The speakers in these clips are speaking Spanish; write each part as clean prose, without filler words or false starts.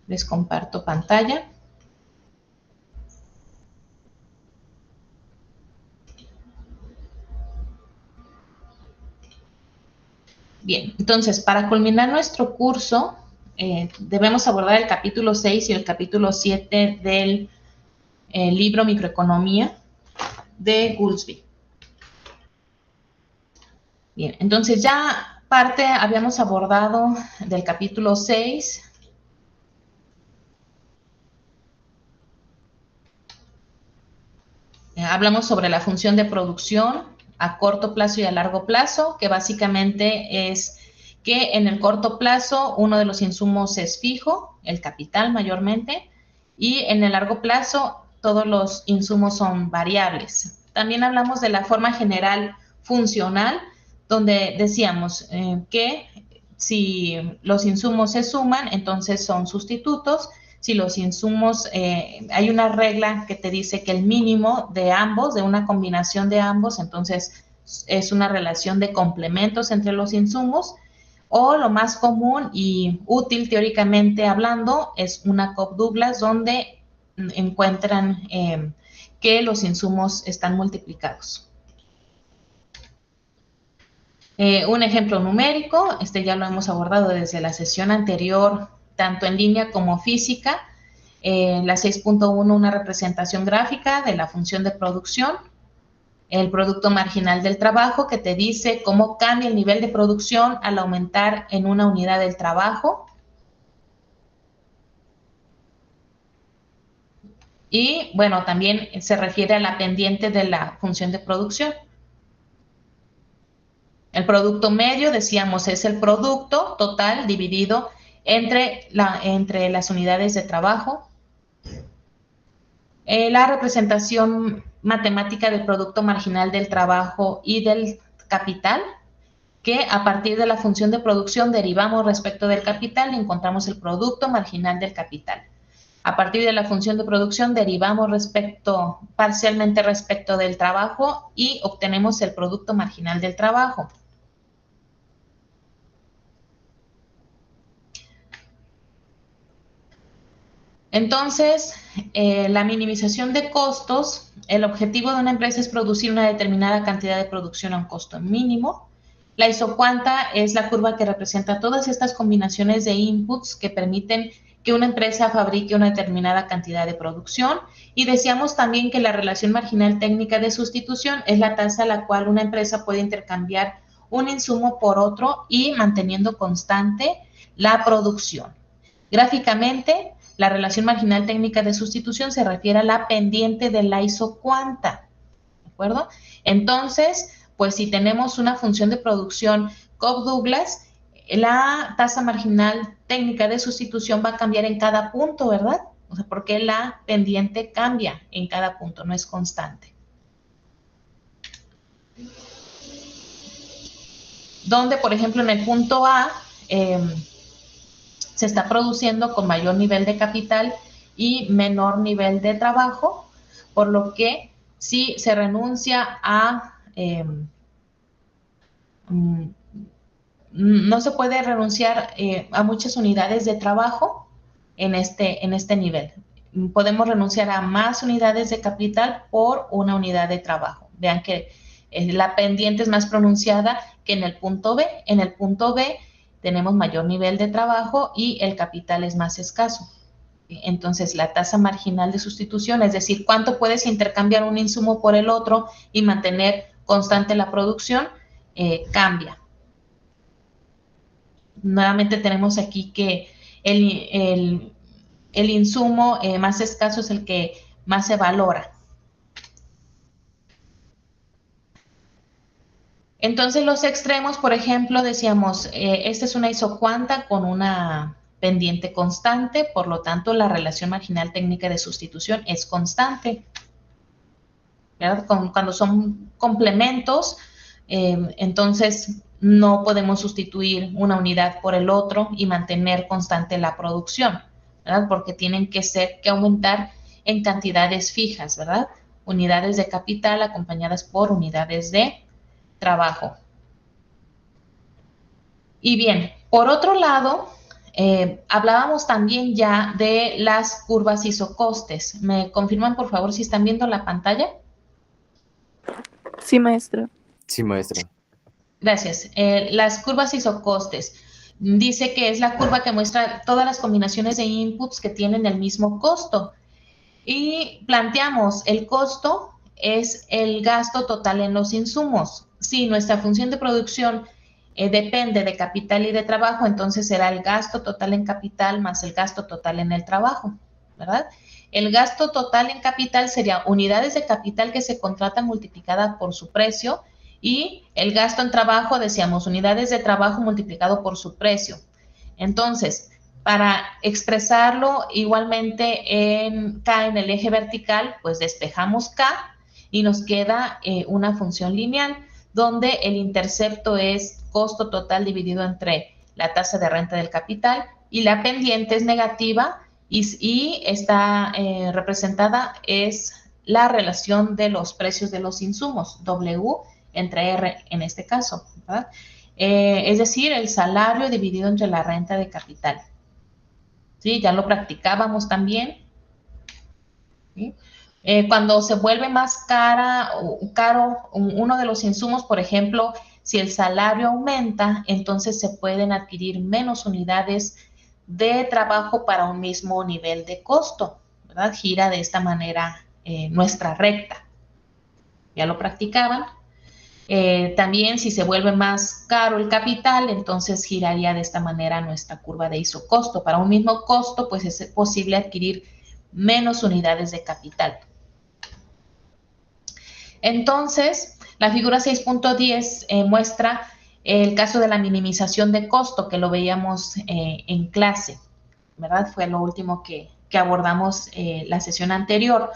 Les comparto pantalla. Bien, entonces, para culminar nuestro curso, debemos abordar el capítulo 6 y el capítulo 7 del libro Microeconomía de Goolsbee. Bien, entonces ya habíamos abordado del capítulo 6. Hablamos sobre la función de producción a corto plazo y a largo plazo, que básicamente es que en el corto plazo uno de los insumos es fijo, el capital mayormente, y en el largo plazo todos los insumos son variables. También hablamos de la forma general funcional, donde decíamos que si los insumos se suman, entonces son sustitutos. Si los insumos, hay una regla que te dice que el mínimo de ambos, de una combinación de ambos, entonces es una relación de complementos entre los insumos, o lo más común y útil teóricamente hablando es una Cobb-Douglas, donde encuentran que los insumos están multiplicados. Un ejemplo numérico, ya lo hemos abordado desde la sesión anterior, tanto en línea como física. La 6.1, una representación gráfica de la función de producción. El producto marginal del trabajo, que te dice cómo cambia el nivel de producción al aumentar en una unidad del trabajo. Y, bueno, también se refiere a la pendiente de la función de producción. El producto medio, decíamos, es el producto total dividido entre las unidades de trabajo. La representación matemática del producto marginal del trabajo y del capital, que a partir de la función de producción derivamos respecto del capital y encontramos el producto marginal del capital. A partir de la función de producción derivamos parcialmente respecto del trabajo y obtenemos el producto marginal del trabajo. Entonces, la minimización de costos, el objetivo de una empresa es producir una determinada cantidad de producción a un costo mínimo. La isocuanta es la curva que representa todas estas combinaciones de inputs que permiten que una empresa fabrique una determinada cantidad de producción. Y decíamos también que la relación marginal técnica de sustitución es la tasa a la cual una empresa puede intercambiar un insumo por otro y manteniendo constante la producción. Gráficamente, la relación marginal técnica de sustitución se refiere a la pendiente de la isocuanta, ¿de acuerdo? Entonces, pues si tenemos una función de producción Cobb-Douglas, la tasa marginal técnica de sustitución va a cambiar en cada punto, ¿verdad? O sea, porque la pendiente cambia en cada punto, no es constante. Donde, por ejemplo, en el punto A, se está produciendo con mayor nivel de capital y menor nivel de trabajo, por lo que si se renuncia a no se puede renunciar a muchas unidades de trabajo en este nivel. Podemos renunciar a más unidades de capital por una unidad de trabajo. Vean que la pendiente es más pronunciada que en el punto B. En el punto B tenemos mayor nivel de trabajo y el capital es más escaso. Entonces, la tasa marginal de sustitución, es decir, cuánto puedes intercambiar un insumo por el otro y mantener constante la producción, cambia. Nuevamente tenemos aquí que el insumo más escaso es el que más se valora. Entonces, los extremos, por ejemplo, decíamos, esta es una isocuanta con una pendiente constante, por lo tanto, la relación marginal técnica de sustitución es constante. ¿Verdad? Cuando son complementos, entonces no podemos sustituir una unidad por el otro y mantener constante la producción, ¿verdad? Porque tienen que aumentar en cantidades fijas, ¿verdad? Unidades de capital acompañadas por unidades de trabajo. Y bien, por otro lado, hablábamos también ya de las curvas isocostes. ¿Me confirman, por favor, si están viendo la pantalla? Sí, maestra. Sí, maestra. Gracias. Las curvas isocostes. Dice que es la curva que muestra todas las combinaciones de inputs que tienen el mismo costo. Y planteamos, el costo es el gasto total en los insumos. Si nuestra función de producción depende de capital y de trabajo, entonces será el gasto total en capital más el gasto total en el trabajo, ¿verdad? El gasto total en capital sería unidades de capital que se contratan multiplicada por su precio, y el gasto en trabajo, decíamos, unidades de trabajo multiplicado por su precio. Entonces, para expresarlo igualmente en K en el eje vertical, pues despejamos K y nos queda una función lineal donde el intercepto es costo total dividido entre la tasa de renta del capital, y la pendiente es negativa, y está representada es la relación de los precios de los insumos, W entre R en este caso, ¿verdad? Es decir, el salario dividido entre la renta de capital. ¿Sí? Ya lo practicábamos también. ¿Sí? Cuando se vuelve más caro uno de los insumos, por ejemplo, si el salario aumenta, entonces se pueden adquirir menos unidades de trabajo para un mismo nivel de costo, ¿verdad? Gira de esta manera nuestra recta. Ya lo practicaban. También si se vuelve más caro el capital, entonces giraría de esta manera nuestra curva de isocosto. Para un mismo costo, pues es posible adquirir menos unidades de capital. Entonces, la figura 6.10 muestra el caso de la minimización de costo, que lo veíamos en clase, ¿verdad? Fue lo último que abordamos la sesión anterior.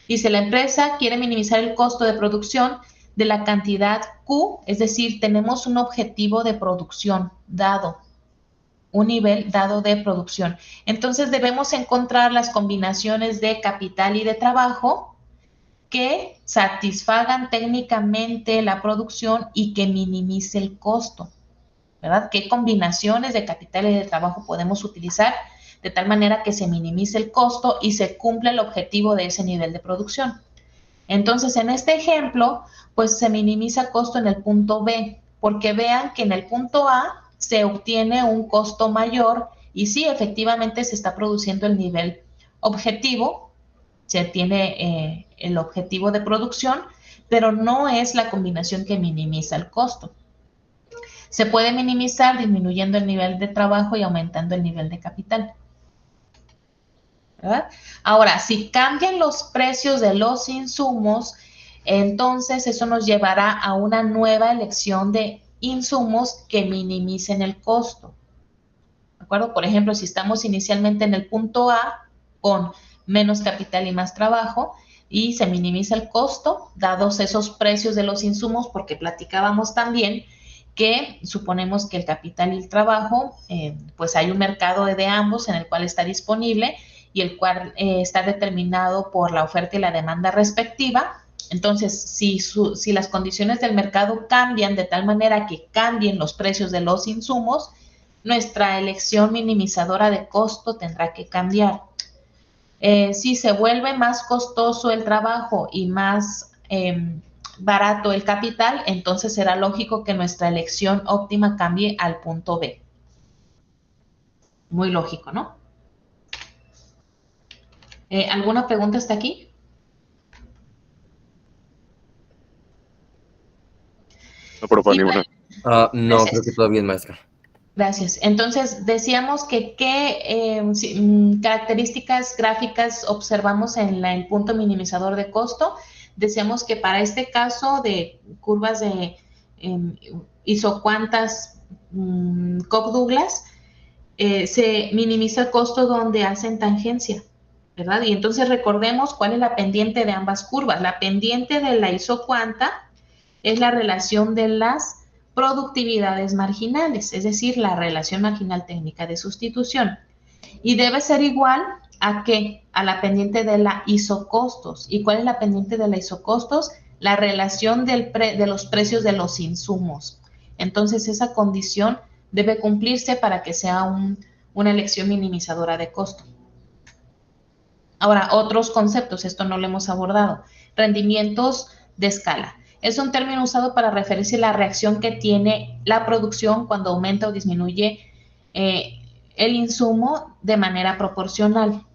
Dice, la empresa quiere minimizar el costo de producción de la cantidad Q, es decir, tenemos un objetivo de producción dado, un nivel dado de producción. Entonces debemos encontrar las combinaciones de capital y de trabajo que satisfagan técnicamente la producción y que minimice el costo, ¿verdad? ¿Qué combinaciones de capital y de trabajo podemos utilizar de tal manera que se minimice el costo y se cumpla el objetivo de ese nivel de producción? Entonces, en este ejemplo, pues se minimiza costo en el punto B, porque vean que en el punto A se obtiene un costo mayor y sí, efectivamente se está produciendo el nivel objetivo, se tiene el objetivo de producción, pero no es la combinación que minimiza el costo. Se puede minimizar disminuyendo el nivel de trabajo y aumentando el nivel de capital, ¿verdad? Ahora, si cambian los precios de los insumos, entonces eso nos llevará a una nueva elección de insumos que minimicen el costo, ¿de acuerdo? Por ejemplo, si estamos inicialmente en el punto A con menos capital y más trabajo y se minimiza el costo, dados esos precios de los insumos, porque platicábamos también que suponemos que el capital y el trabajo, pues hay un mercado de ambos en el cual está disponible y el cual está determinado por la oferta y la demanda respectiva. Entonces, si las condiciones del mercado cambian de tal manera que cambien los precios de los insumos, nuestra elección minimizadora de costo tendrá que cambiar. Si se vuelve más costoso el trabajo y más barato el capital, entonces será lógico que nuestra elección óptima cambie al punto B. Muy lógico, ¿no? ¿Alguna pregunta hasta aquí? No, profe, ninguna. No, creo que todavía es, maestra. Gracias. Entonces, decíamos que qué características gráficas observamos en el punto minimizador de costo. Decíamos que para este caso de curvas de isocuantas Cobb-Douglas, se minimiza el costo donde hacen tangencia, ¿verdad? Y entonces recordemos cuál es la pendiente de ambas curvas. La pendiente de la isocuanta es la relación de las productividades marginales, es decir, la relación marginal técnica de sustitución. Y debe ser igual a ¿qué? A la pendiente de la isocostos. ¿Y cuál es la pendiente de la isocostos? La relación de los precios de los insumos. Entonces, esa condición debe cumplirse para que sea una elección minimizadora de costo. Ahora, otros conceptos, esto no lo hemos abordado. Rendimientos de escala. Es un término usado para referirse a la reacción que tiene la producción cuando aumenta o disminuye el insumo de manera proporcional.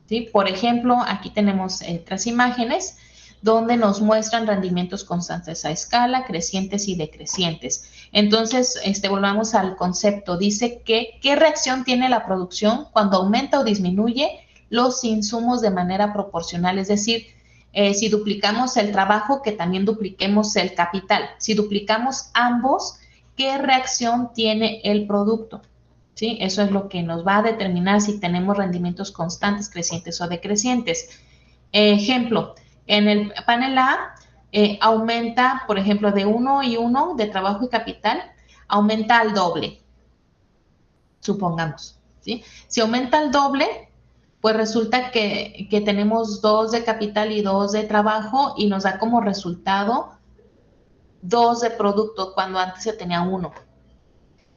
¿Sí? Por ejemplo, aquí tenemos 3 imágenes donde nos muestran rendimientos constantes a escala, crecientes y decrecientes. Entonces, volvamos al concepto. Dice que, ¿qué reacción tiene la producción cuando aumenta o disminuye los insumos de manera proporcional? Es decir, si duplicamos el trabajo, que también dupliquemos el capital. Si duplicamos ambos, ¿qué reacción tiene el producto? ¿Sí? Eso es lo que nos va a determinar si tenemos rendimientos constantes, crecientes o decrecientes. Ejemplo, en el panel A aumenta, por ejemplo, de 1 y 1 de trabajo y capital, aumenta al doble, supongamos. ¿Sí? Si aumenta al doble, pues resulta que tenemos 2 de capital y 2 de trabajo y nos da como resultado 2 de producto cuando antes se tenía 1.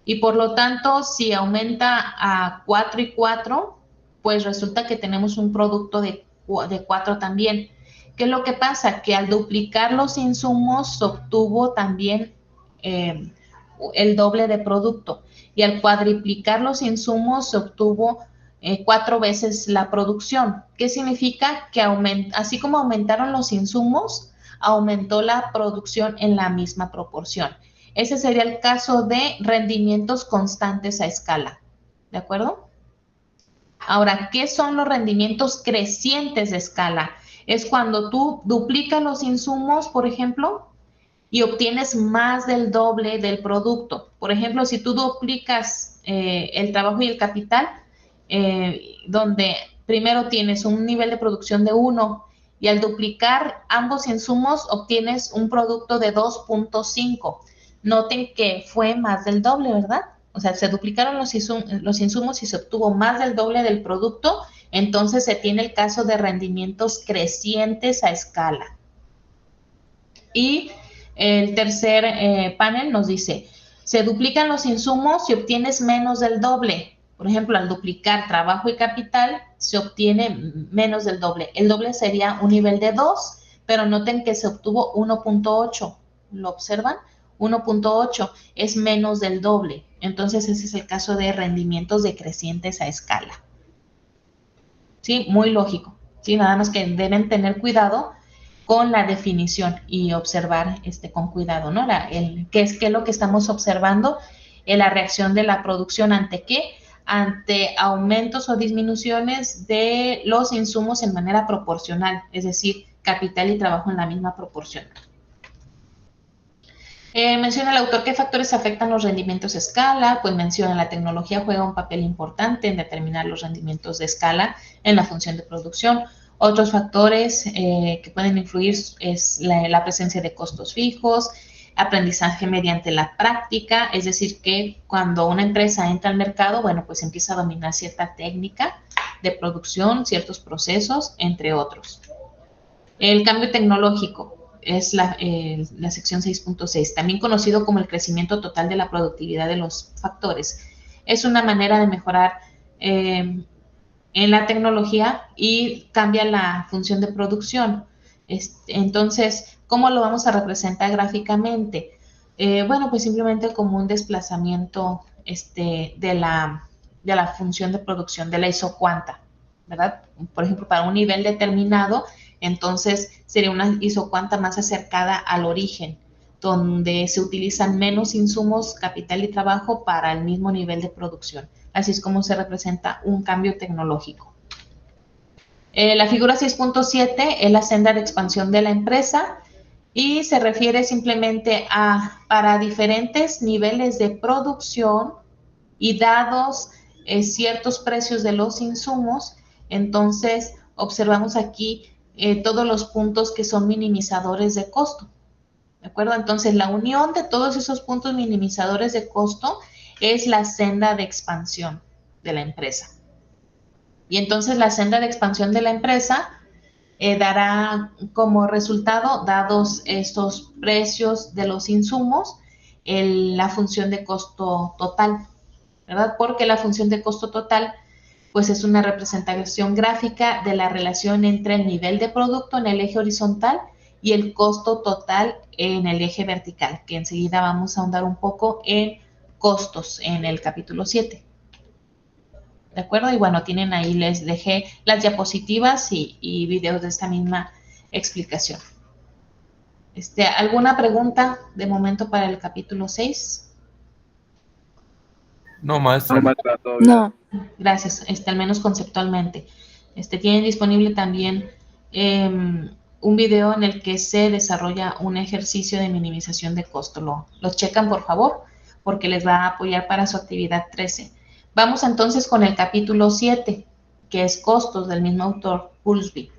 Y por lo tanto, si aumenta a 4 y 4, pues resulta que tenemos un producto de 4 también. ¿Qué es lo que pasa? Que al duplicar los insumos se obtuvo también el doble de producto. Y al cuadriplicar los insumos se obtuvo 4 veces la producción. ¿Qué significa? Que así como aumentaron los insumos, aumentó la producción en la misma proporción. Ese sería el caso de rendimientos constantes a escala. ¿De acuerdo? Ahora, ¿qué son los rendimientos crecientes de escala? Es cuando tú duplicas los insumos, por ejemplo, y obtienes más del doble del producto. Por ejemplo, si tú duplicas el trabajo y el capital, donde primero tienes un nivel de producción de 1 y al duplicar ambos insumos obtienes un producto de 2.5. Noten que fue más del doble, ¿verdad? O sea, se duplicaron los insumos y se obtuvo más del doble del producto, entonces se tiene el caso de rendimientos crecientes a escala. Y el tercer panel nos dice, se duplican los insumos y obtienes menos del doble. Por ejemplo, al duplicar trabajo y capital, se obtiene menos del doble. El doble sería un nivel de 2, pero noten que se obtuvo 1.8. ¿Lo observan? 1.8 es menos del doble. Entonces, ese es el caso de rendimientos decrecientes a escala. ¿Sí? Muy lógico. ¿Sí? Nada más que deben tener cuidado con la definición y observar con cuidado, ¿no? ¿Qué es lo que estamos observando? La reacción de la producción ¿ante qué? Ante aumentos o disminuciones de los insumos en manera proporcional, es decir, capital y trabajo en la misma proporción. Menciona el autor qué factores afectan los rendimientos de escala, pues menciona la tecnología juega un papel importante en determinar los rendimientos de escala en la función de producción. Otros factores que pueden influir es la presencia de costos fijos, aprendizaje mediante la práctica, es decir, que cuando una empresa entra al mercado, bueno, pues empieza a dominar cierta técnica de producción, ciertos procesos, entre otros. El cambio tecnológico es la sección 6.6, también conocido como el crecimiento total de la productividad de los factores. Es una manera de mejorar en la tecnología y cambia la función de producción. Entonces, ¿cómo lo vamos a representar gráficamente? Bueno, pues simplemente como un desplazamiento de la función de producción, de la isocuanta, ¿verdad? Por ejemplo, para un nivel determinado, entonces sería una isocuanta más acercada al origen, donde se utilizan menos insumos, capital y trabajo para el mismo nivel de producción. Así es como se representa un cambio tecnológico. La figura 6.7 es la senda de expansión de la empresa y se refiere simplemente a para diferentes niveles de producción y dados ciertos precios de los insumos, entonces observamos aquí todos los puntos que son minimizadores de costo. ¿De acuerdo? Entonces, la unión de todos esos puntos minimizadores de costo es la senda de expansión de la empresa. Y entonces la senda de expansión de la empresa dará como resultado, dados estos precios de los insumos, la función de costo total. ¿verdad? Porque la función de costo total, pues es una representación gráfica de la relación entre el nivel de producto en el eje horizontal y el costo total en el eje vertical, que enseguida vamos a ahondar un poco en costos en el capítulo 7. ¿De acuerdo? Y bueno, tienen ahí, les dejé las diapositivas y videos de esta misma explicación. ¿Alguna pregunta de momento para el capítulo 6? No, maestra. No, maestra, todo bien. No. Gracias, al menos conceptualmente. Tienen disponible también un video en el que se desarrolla un ejercicio de minimización de costo. Lo checan, por favor, porque les va a apoyar para su actividad 13. Vamos entonces con el capítulo 7, que es costos, del mismo autor, Goolsby.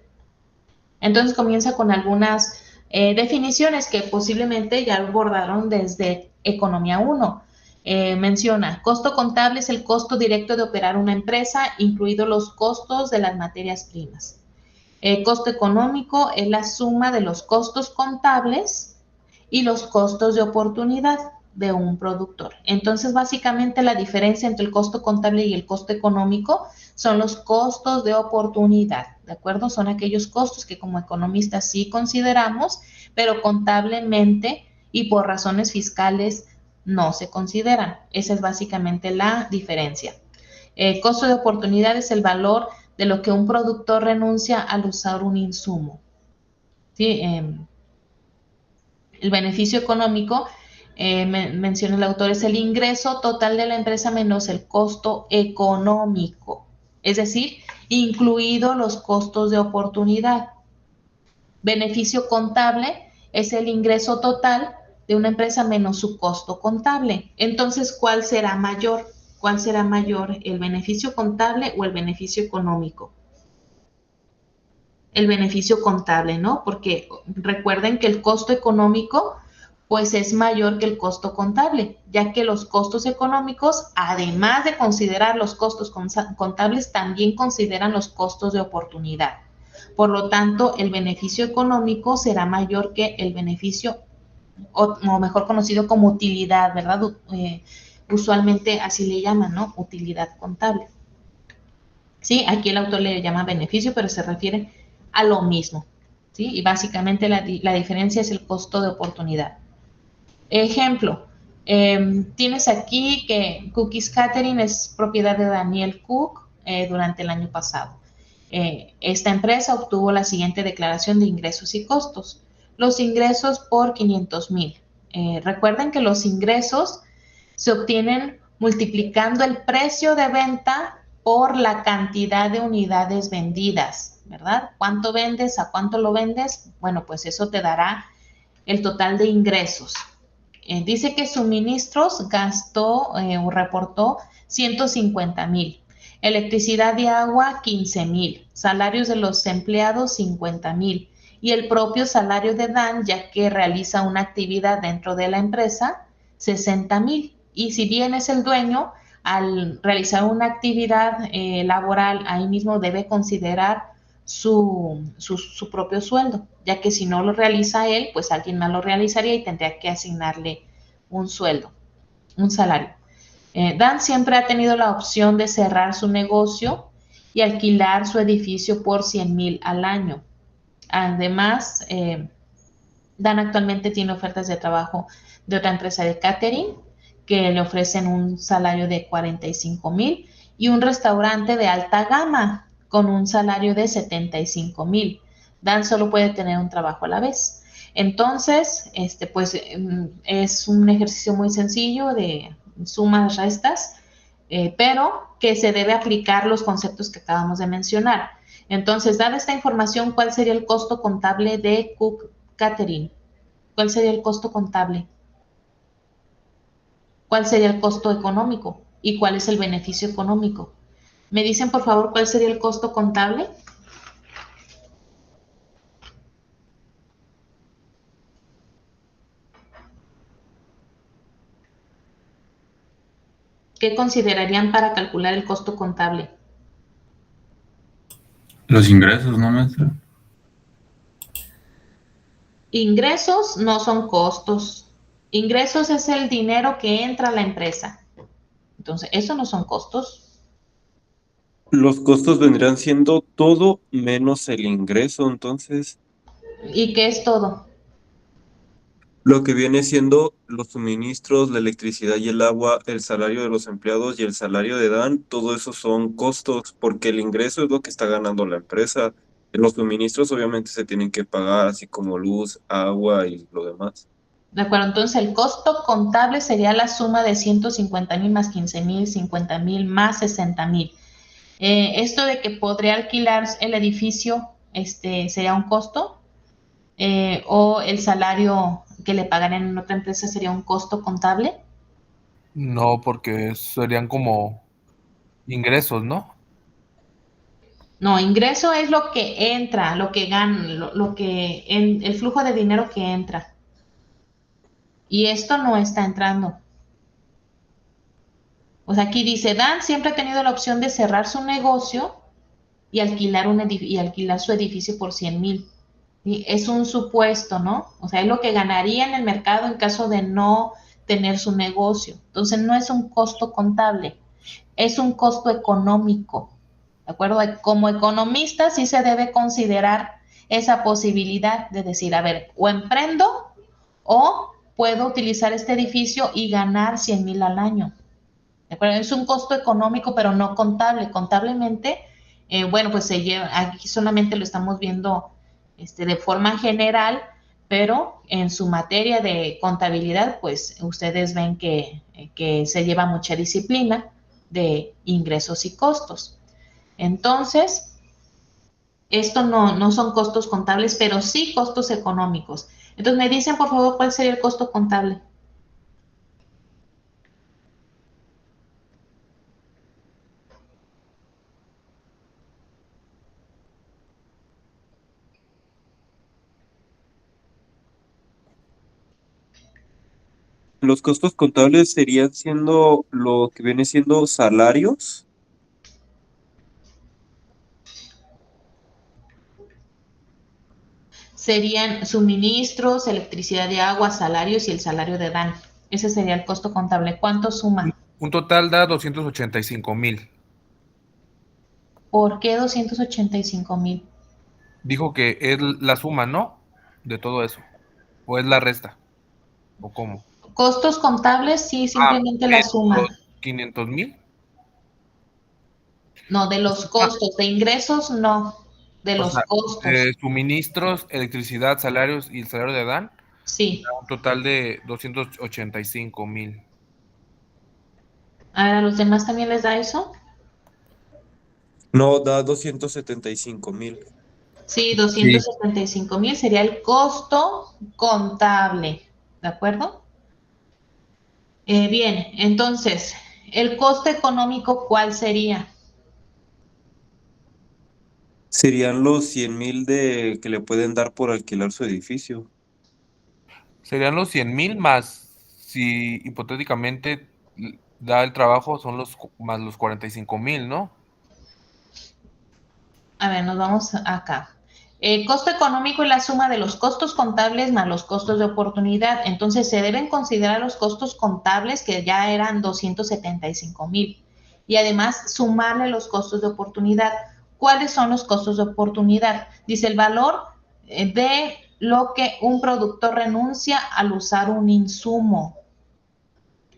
Entonces comienza con algunas definiciones que posiblemente ya abordaron desde Economía 1. Menciona, costo contable es el costo directo de operar una empresa, incluidos los costos de las materias primas. Costo económico es la suma de los costos contables y los costos de oportunidad de un productor. Entonces, básicamente la diferencia entre el costo contable y el costo económico son los costos de oportunidad, ¿de acuerdo? Son aquellos costos que como economistas sí consideramos, pero contablemente y por razones fiscales no se consideran. Esa es básicamente la diferencia. Costo de oportunidad es el valor de lo que un productor renuncia al usar un insumo. ¿Sí? El beneficio económico, menciona el autor, es el ingreso total de la empresa menos el costo económico, es decir, incluido los costos de oportunidad. Beneficio contable es el ingreso total de una empresa menos su costo contable. Entonces, ¿cuál será mayor? ¿Cuál será mayor, el beneficio contable o el beneficio económico? El beneficio contable, ¿no? Porque recuerden que el costo económico pues es mayor que el costo contable, ya que los costos económicos, además de considerar los costos contables, también consideran los costos de oportunidad. Por lo tanto, el beneficio económico será mayor que el beneficio, o mejor conocido como utilidad, ¿verdad? Usualmente así le llaman, ¿no? Utilidad contable. Sí, aquí el autor le llama beneficio, pero se refiere a lo mismo, ¿sí? Y básicamente la diferencia es el costo de oportunidad. Ejemplo, tienes aquí que Cookies Catering es propiedad de Daniel Cook durante el año pasado. Esta empresa obtuvo la siguiente declaración de ingresos y costos. Los ingresos por 500,000. Recuerden que los ingresos se obtienen multiplicando el precio de venta por la cantidad de unidades vendidas, ¿verdad? ¿Cuánto vendes? ¿A cuánto lo vendes? Bueno, pues eso te dará el total de ingresos. Dice que suministros gastó o reportó 150,000. Electricidad y agua, 15,000. Salarios de los empleados, 50,000. Y el propio salario de Dan, ya que realiza una actividad dentro de la empresa, 60,000. Y si bien es el dueño, al realizar una actividad laboral, ahí mismo debe considerar su propio sueldo, ya que si no lo realiza él, pues alguien más lo realizaría y tendría que asignarle un sueldo, un salario. Dan siempre ha tenido la opción de cerrar su negocio y alquilar su edificio por 100,000 al año. Además, Dan actualmente tiene ofertas de trabajo de otra empresa de catering que le ofrecen un salario de 45,000 y un restaurante de alta gama con un salario de 75,000. Dan solo puede tener un trabajo a la vez. Entonces, pues es un ejercicio muy sencillo de sumas, restas, pero que se debe aplicar los conceptos que acabamos de mencionar. Entonces, dada esta información, ¿cuál sería el costo contable de Cook Catering? ¿Cuál sería el costo contable? ¿Cuál sería el costo económico? ¿Y cuál es el beneficio económico? ¿Me dicen, por favor, cuál sería el costo contable? ¿Qué considerarían para calcular el costo contable? Los ingresos, ¿no, maestra? Ingresos no son costos. Ingresos es el dinero que entra a la empresa. Entonces, eso no son costos. Los costos vendrían siendo todo menos el ingreso, entonces ¿Y qué es todo? lo que viene siendo los suministros, la electricidad y el agua, el salario de los empleados y el salario de Dan, todo eso son costos, porque el ingreso es lo que está ganando la empresa. Los suministros obviamente se tienen que pagar, así como luz, agua y lo demás. De acuerdo, entonces el costo contable sería la suma de 150,000 más 15,000, 50,000 más 60,000. Esto de que podría alquilar el edificio, sería un costo, o el salario que le pagarían en otra empresa sería un costo contable. No, porque serían como ingresos, ¿no? No, ingreso es lo que entra, lo que gana, el flujo de dinero que entra. Y esto no está entrando. O sea, aquí dice, Dan siempre ha tenido la opción de cerrar su negocio y alquilar su edificio por 100,000. ¿Sí? Es un supuesto, ¿no? O sea, es lo que ganaría en el mercado en caso de no tener su negocio. Entonces, no es un costo contable, es un costo económico. ¿De acuerdo? Como economista sí se debe considerar esa posibilidad de decir, a ver, o emprendo o puedo utilizar este edificio y ganar 100,000 al año. ¿De acuerdo? Es un costo económico, pero no contable. Contablemente, bueno, pues se lleva, aquí solamente lo estamos viendo de forma general, pero en su materia de contabilidad, pues ustedes ven que se lleva mucha disciplina de ingresos y costos. Entonces, esto no son costos contables, pero sí costos económicos. Entonces, me dicen, por favor, cuál sería el costo contable. Los costos contables serían siendo lo que viene siendo salarios. Serían suministros, electricidad y agua, salarios y el salario de Dan. Ese sería el costo contable. ¿Cuánto suma? Un total da 285,000. ¿Por qué 285,000? Dijo que es la suma, ¿no? De todo eso. ¿O es la resta? ¿O cómo? Costos contables, sí, Ah, simplemente la menos suma. los 500,000. No, de los costos, de ingresos, no, de O los sea, costos. suministros, electricidad, salarios y el salario de Dan, Sí. un total de 285,000. A ver, ¿a los demás también les da eso? No, da 275,000. Sí, Sí. 275,000 sería el costo contable. ¿De acuerdo? Bien, entonces, ¿el costo económico cuál sería? Serían los 100,000 de que le pueden dar por alquilar su edificio. Serían los 100,000 más, si hipotéticamente da el trabajo, son más los 45,000, ¿no? A ver, nos vamos acá. El costo económico es la suma de los costos contables más los costos de oportunidad. Entonces, se deben considerar los costos contables que ya eran 275,000. Y además, sumarle los costos de oportunidad. ¿Cuáles son los costos de oportunidad? Dice el valor de lo que un productor renuncia al usar un insumo.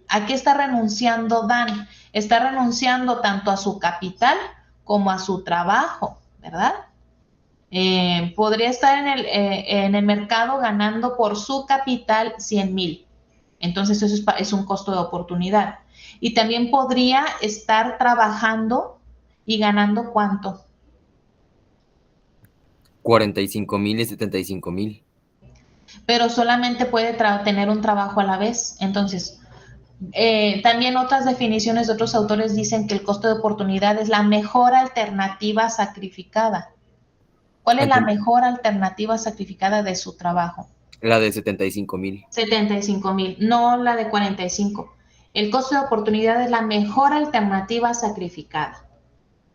¿A qué está renunciando Dan? Está renunciando tanto a su capital como a su trabajo, ¿verdad? Podría estar en el mercado ganando por su capital 100,000. Entonces eso es un costo de oportunidad. Y también podría estar trabajando y ganando ¿cuánto? 45,000 y 75,000. Pero solamente puede tener un trabajo a la vez. Entonces, también otras definiciones de otros autores dicen que el costo de oportunidad es la mejor alternativa sacrificada. ¿Cuál es la mejor alternativa sacrificada de su trabajo? La de 75,000. 75,000, no la de 45. El costo de oportunidad es la mejor alternativa sacrificada,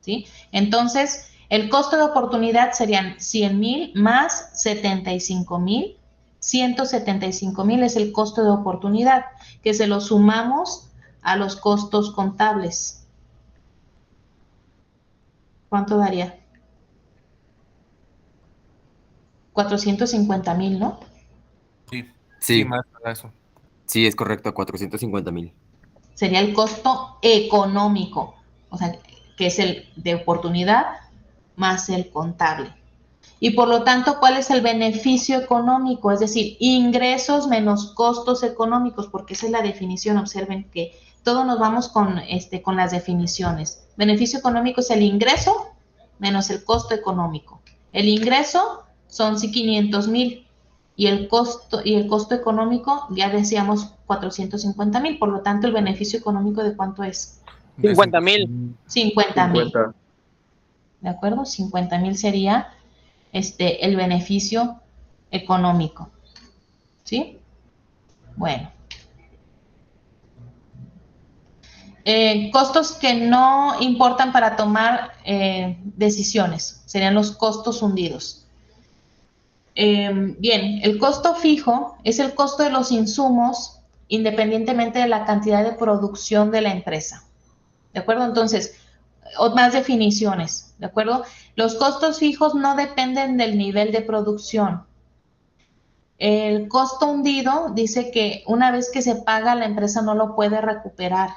¿sí? Entonces, el costo de oportunidad serían 100,000 más 75,000. 175,000 es el costo de oportunidad, que se lo sumamos a los costos contables. ¿Cuánto daría? 450,000, ¿no? Sí, Sí, maestra, eso. sí, es correcto, 450,000. Sería el costo económico, o sea, que es el de oportunidad más el contable. Y por lo tanto, ¿cuál es el beneficio económico? Es decir, ingresos menos costos económicos, porque esa es la definición. Observen que todos nos vamos con las definiciones. Beneficio económico es el ingreso menos el costo económico. El ingreso son 500,000 y el costo económico, ya decíamos, 450,000. Por lo tanto, el beneficio económico, ¿de cuánto es? 50,000. 50,000. 50. ¿De acuerdo? 50,000 sería el beneficio económico. ¿Sí? Bueno. Costos que no importan para tomar decisiones, serían los costos hundidos. Bien, el costo fijo es el costo de los insumos independientemente de la cantidad de producción de la empresa. ¿De acuerdo? Entonces, más definiciones, ¿de acuerdo? Los costos fijos no dependen del nivel de producción. El costo hundido dice que una vez que se paga, la empresa no lo puede recuperar.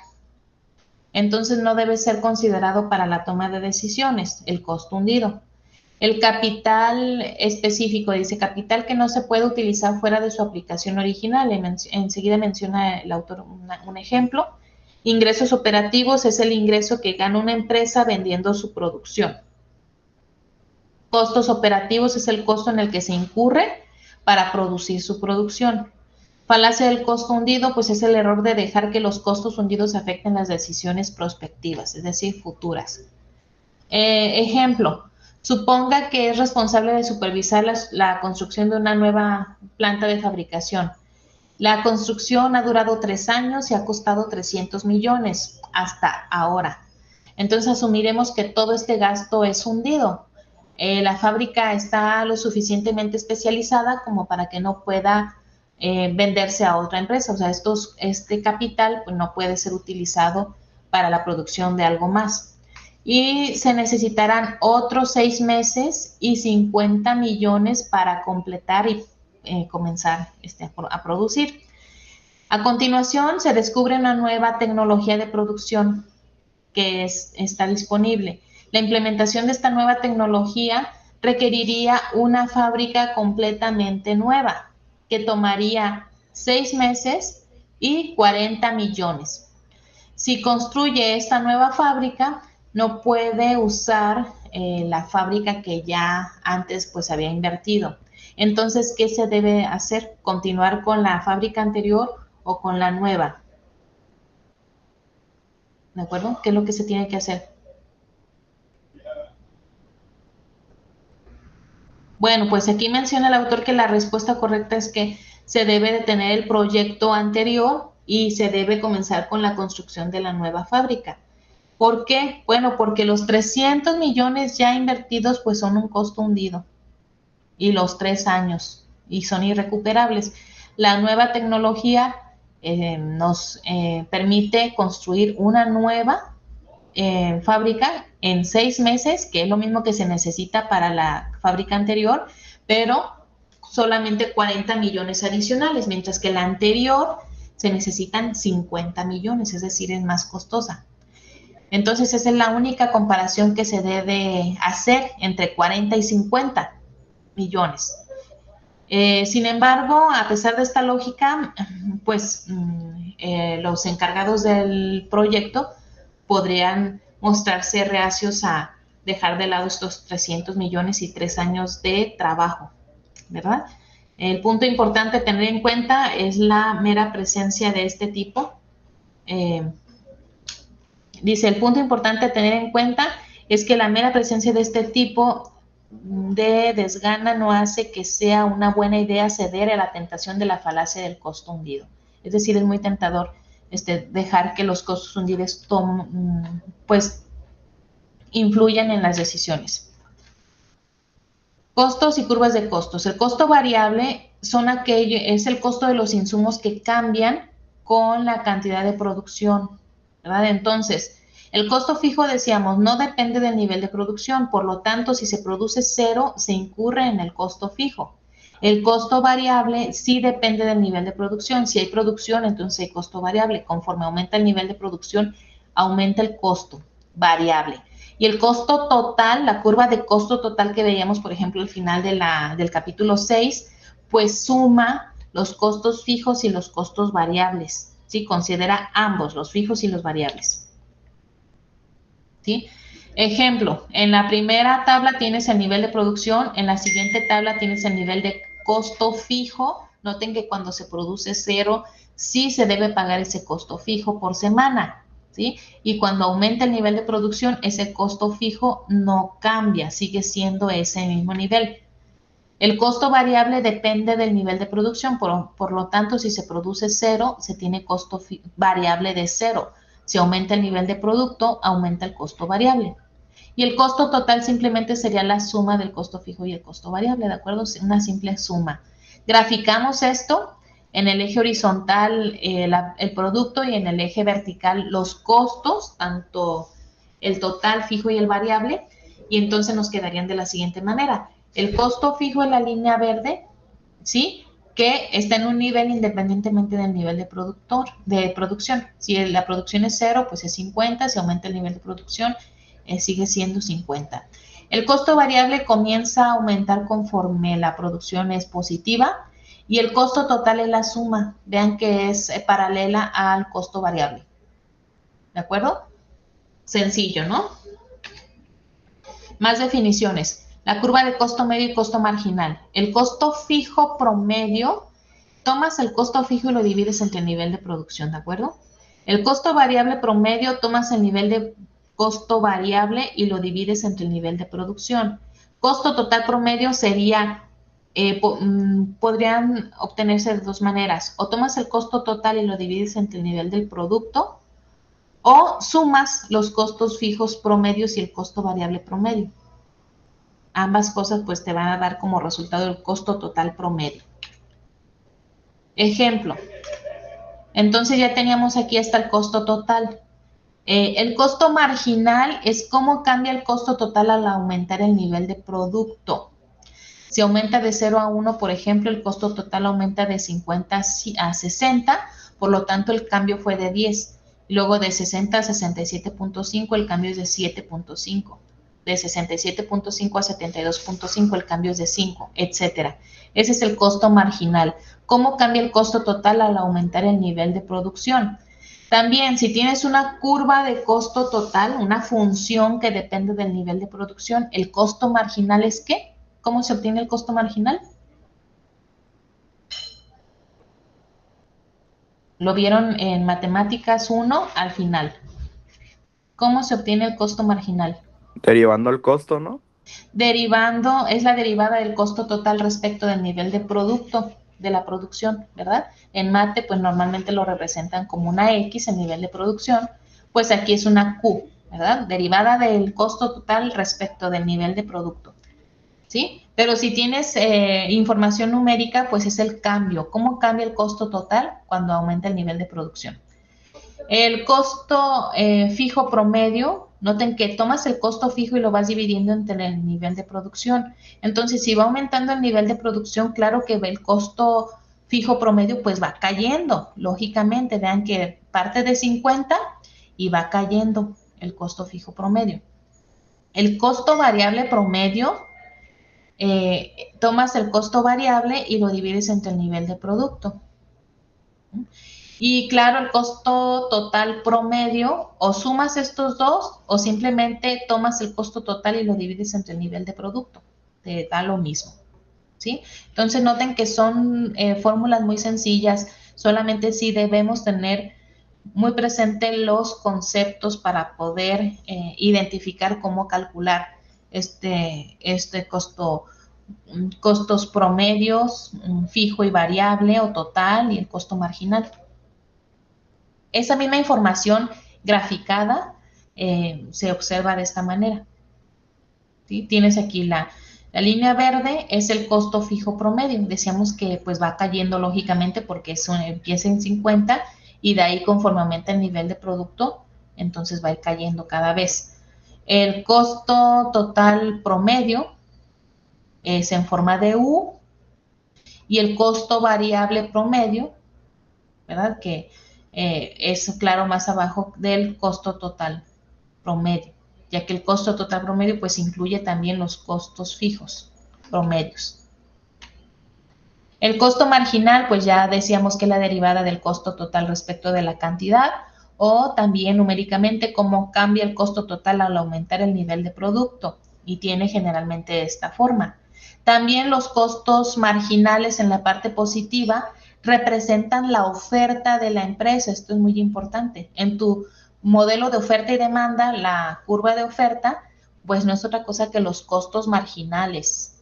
Entonces no debe ser considerado para la toma de decisiones, el costo hundido. El capital específico dice capital que no se puede utilizar fuera de su aplicación original. Enseguida menciona el autor un ejemplo. Ingresos operativos es el ingreso que gana una empresa vendiendo su producción. Costos operativos es el costo en el que se incurre para producir su producción. Falacia del costo hundido, pues es el error de dejar que los costos hundidos afecten las decisiones prospectivas, es decir, futuras. Ejemplo, suponga que es responsable de supervisar la construcción de una nueva planta de fabricación. La construcción ha durado 3 años y ha costado 300 millones hasta ahora. Entonces asumiremos que todo este gasto es hundido. La fábrica está lo suficientemente especializada como para que no pueda venderse a otra empresa. O sea, este capital pues, no puede ser utilizado para la producción de algo más. Y se necesitarán otros 6 meses y 50 millones para completar y comenzar a producir. A continuación, se descubre una nueva tecnología de producción que está disponible. La implementación de esta nueva tecnología requeriría una fábrica completamente nueva, que tomaría 6 meses y 40 millones. Si construye esta nueva fábrica, no puede usar la fábrica que ya antes pues había invertido. Entonces, ¿qué se debe hacer? ¿Continuar con la fábrica anterior o con la nueva? ¿De acuerdo? ¿Qué es lo que se tiene que hacer? Bueno, pues aquí menciona el autor que la respuesta correcta es que se debe detener el proyecto anterior y se debe comenzar con la construcción de la nueva fábrica. ¿Por qué? Bueno, porque los 300 millones ya invertidos pues son un costo hundido y los 3 años y son irrecuperables. La nueva tecnología nos permite construir una nueva fábrica en 6 meses, que es lo mismo que se necesita para la fábrica anterior, pero solamente 40 millones adicionales, mientras que la anterior se necesitan 50 millones, es decir, es más costosa. Entonces, esa es la única comparación que se debe hacer entre 40 y 50 millones. Sin embargo, a pesar de esta lógica, pues los encargados del proyecto podrían mostrarse reacios a dejar de lado estos 300 millones y 3 años de trabajo, ¿verdad? El punto importante a tener en cuenta es la mera presencia de este tipo. Dice, el punto importante a tener en cuenta es que la mera presencia de este tipo de desgana no hace que sea una buena idea ceder a la tentación de la falacia del costo hundido. Es decir, es muy tentador dejar que los costos hundidos pues influyan en las decisiones. Costos y curvas de costos. El costo variable es el costo de los insumos que cambian con la cantidad de producción, ¿verdad? Entonces, el costo fijo, decíamos, no depende del nivel de producción, por lo tanto, si se produce 0, se incurre en el costo fijo. El costo variable sí depende del nivel de producción. Si hay producción, entonces hay costo variable. Conforme aumenta el nivel de producción, aumenta el costo variable. Y el costo total, la curva de costo total que veíamos, por ejemplo, al final del capítulo 6, pues suma los costos fijos y los costos variables, ¿sí? Considera ambos, los fijos y los variables, ¿sí? Ejemplo, en la primera tabla tienes el nivel de producción, en la siguiente tabla tienes el nivel de costo fijo. Noten que cuando se produce 0, sí se debe pagar ese costo fijo por semana, ¿sí? Y cuando aumenta el nivel de producción, ese costo fijo no cambia, sigue siendo ese mismo nivel. El costo variable depende del nivel de producción, por lo tanto, si se produce 0, se tiene costo variable de 0. Si aumenta el nivel de producto, aumenta el costo variable. Y el costo total simplemente sería la suma del costo fijo y el costo variable, ¿de acuerdo? Una simple suma. Graficamos esto en el eje horizontal, el producto, y en el eje vertical los costos, tanto el total fijo y el variable, y entonces nos quedarían de la siguiente manera. El costo fijo en la línea verde, ¿sí? Que está en un nivel independientemente del nivel de producción. Si la producción es 0, pues es 50. Si aumenta el nivel de producción, sigue siendo 50. El costo variable comienza a aumentar conforme la producción es positiva, y el costo total es la suma. Vean que es paralela al costo variable. ¿De acuerdo? Sencillo, ¿no? Más definiciones. La curva de costo medio y costo marginal. El costo fijo promedio, tomas el costo fijo y lo divides entre el nivel de producción, ¿de acuerdo? El costo variable promedio, tomas el nivel de costo variable y lo divides entre el nivel de producción. Costo total promedio sería, podrían obtenerse de dos maneras. O tomas el costo total y lo divides entre el nivel del producto, o sumas los costos fijos promedios y el costo variable promedio. Ambas cosas pues te van a dar como resultado el costo total promedio. Ejemplo. Entonces ya teníamos aquí hasta el costo total. El costo marginal es cómo cambia el costo total al aumentar el nivel de producto. Si aumenta de 0 a 1, por ejemplo, el costo total aumenta de 50 a 60, por lo tanto el cambio fue de 10. Luego de 60 a 67.5 el cambio es de 7.5. De 67.5 a 72.5 el cambio es de 5, etcétera. Ese es el costo marginal. ¿Cómo cambia el costo total al aumentar el nivel de producción? También, si tienes una curva de costo total, una función que depende del nivel de producción, ¿el costo marginal es qué? ¿Cómo se obtiene el costo marginal? Lo vieron en Matemáticas 1 al final. ¿Cómo se obtiene el costo marginal? Derivando el costo, ¿no? Derivando, es la derivada del costo total respecto del nivel de producto, de la producción, ¿verdad? En mate, pues normalmente lo representan como una X, el nivel de producción, pues aquí es una Q, ¿verdad? Derivada del costo total respecto del nivel de producto, ¿sí? Pero si tienes información numérica, pues es el cambio. ¿Cómo cambia el costo total cuando aumenta el nivel de producción? El costo fijo promedio, noten que tomas el costo fijo y lo vas dividiendo entre el nivel de producción. Entonces, si va aumentando el nivel de producción, claro que el costo fijo promedio pues va cayendo, lógicamente. Vean que parte de 50 y va cayendo el costo fijo promedio. El costo variable promedio, tomas el costo variable y lo divides entre el nivel de producto. Y claro, el costo total promedio, o sumas estos dos, o simplemente tomas el costo total y lo divides entre el nivel de producto. Te da lo mismo, ¿sí? Entonces, noten que son fórmulas muy sencillas, solamente sí debemos tener muy presente los conceptos para poder identificar cómo calcular costos promedios, fijo y variable o total, y el costo marginal. Esa misma información graficada se observa de esta manera, ¿sí? Tienes aquí la línea verde, es el costo fijo promedio. Decíamos que pues va cayendo lógicamente porque empieza en 50 y de ahí conforme aumenta el nivel de producto, entonces va a ir cayendo cada vez. El costo total promedio es en forma de U y el costo variable promedio, ¿verdad? Que es, claro, más abajo del costo total promedio, ya que el costo total promedio pues incluye también los costos fijos promedios. El costo marginal, pues ya decíamos que es la derivada del costo total respecto de la cantidad, o también numéricamente cómo cambia el costo total al aumentar el nivel de producto, y tiene generalmente esta forma. También los costos marginales en la parte positiva representan la oferta de la empresa. Esto es muy importante. En tu modelo de oferta y demanda, la curva de oferta, pues no es otra cosa que los costos marginales,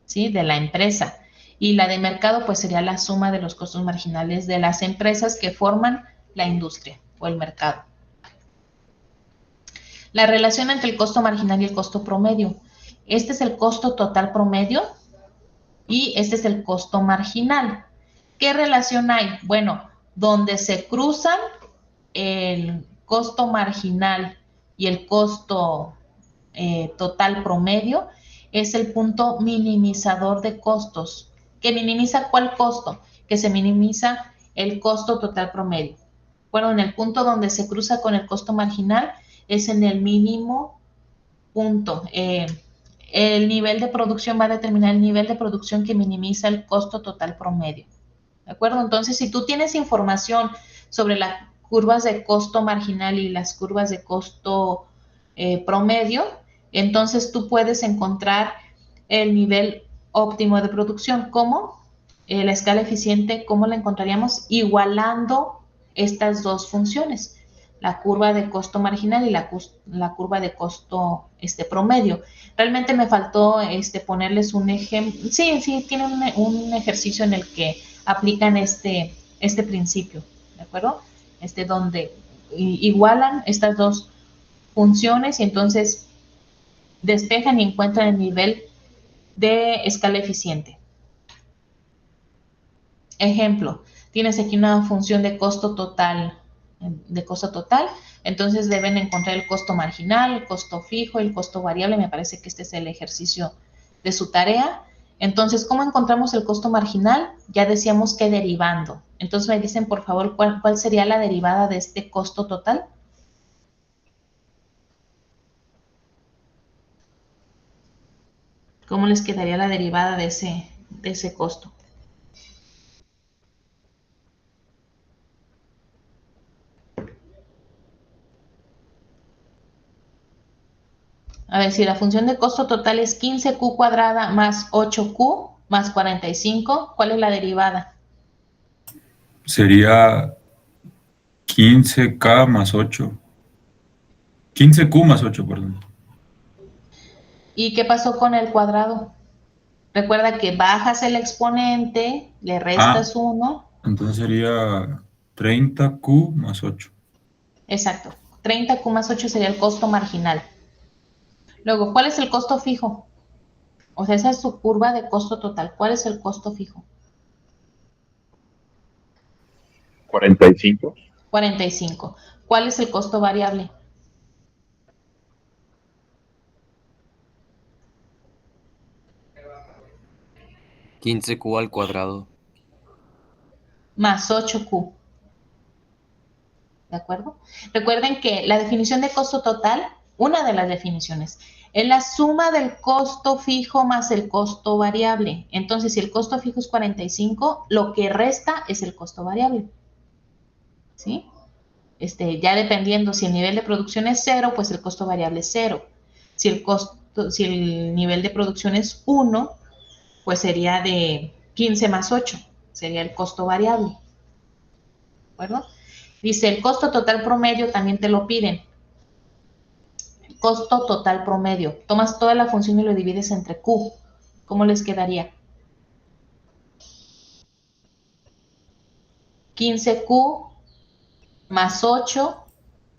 ¿sí?, de la empresa. Y la de mercado, pues sería la suma de los costos marginales de las empresas que forman la industria o el mercado. La relación entre el costo marginal y el costo promedio. Este es el costo total promedio y este es el costo marginal. ¿Qué relación hay? Bueno, donde se cruzan el costo marginal y el costo total promedio es el punto minimizador de costos. ¿Que minimiza cuál costo? Que se minimiza el costo total promedio. Bueno, en el punto donde se cruza con el costo marginal es en el mínimo punto. El nivel de producción va a determinar el nivel de producción que minimiza el costo total promedio. ¿De acuerdo? Entonces, si tú tienes información sobre las curvas de costo marginal y las curvas de costo promedio, entonces tú puedes encontrar el nivel óptimo de producción. ¿Cómo? La escala eficiente, ¿cómo la encontraríamos? Igualando estas dos funciones, la curva de costo marginal y la curva de costo promedio. Realmente me faltó ponerles un ejemplo. Sí, tienen un ejercicio en el que aplican este principio, ¿de acuerdo? Donde igualan estas dos funciones y entonces despejan y encuentran el nivel de escala eficiente. Ejemplo, tienes aquí una función de costo total, entonces deben encontrar el costo marginal, el costo fijo, el costo variable. Me parece que este es el ejercicio de su tarea. Entonces, ¿cómo encontramos el costo marginal? Ya decíamos que derivando. Entonces, me dicen, por favor, ¿cuál sería la derivada de este costo total? ¿Cómo les quedaría la derivada de ese costo? A ver, si la función de costo total es 15Q cuadrada más 8Q más 45, ¿cuál es la derivada? Sería 15K más 8. 15Q más 8, perdón. ¿Y qué pasó con el cuadrado? Recuerda que bajas el exponente, le restas 1. Entonces sería 30Q más 8. Exacto. 30Q más 8 sería el costo marginal. Luego, ¿cuál es el costo fijo? O sea, esa es su curva de costo total. ¿Cuál es el costo fijo? 45. 45. ¿Cuál es el costo variable? 15Q al cuadrado. Más 8Q. ¿De acuerdo? Recuerden que la definición de costo total, una de las definiciones, es la suma del costo fijo más el costo variable. Entonces, si el costo fijo es 45, lo que resta es el costo variable. ¿Sí? Ya dependiendo si el nivel de producción es 0, pues el costo variable es 0. Si el nivel de producción es 1, pues sería de 15 más 8, sería el costo variable. ¿De acuerdo? Dice, el costo total promedio también te lo piden. Costo total promedio. Tomas toda la función y lo divides entre Q. ¿Cómo les quedaría? 15Q más 8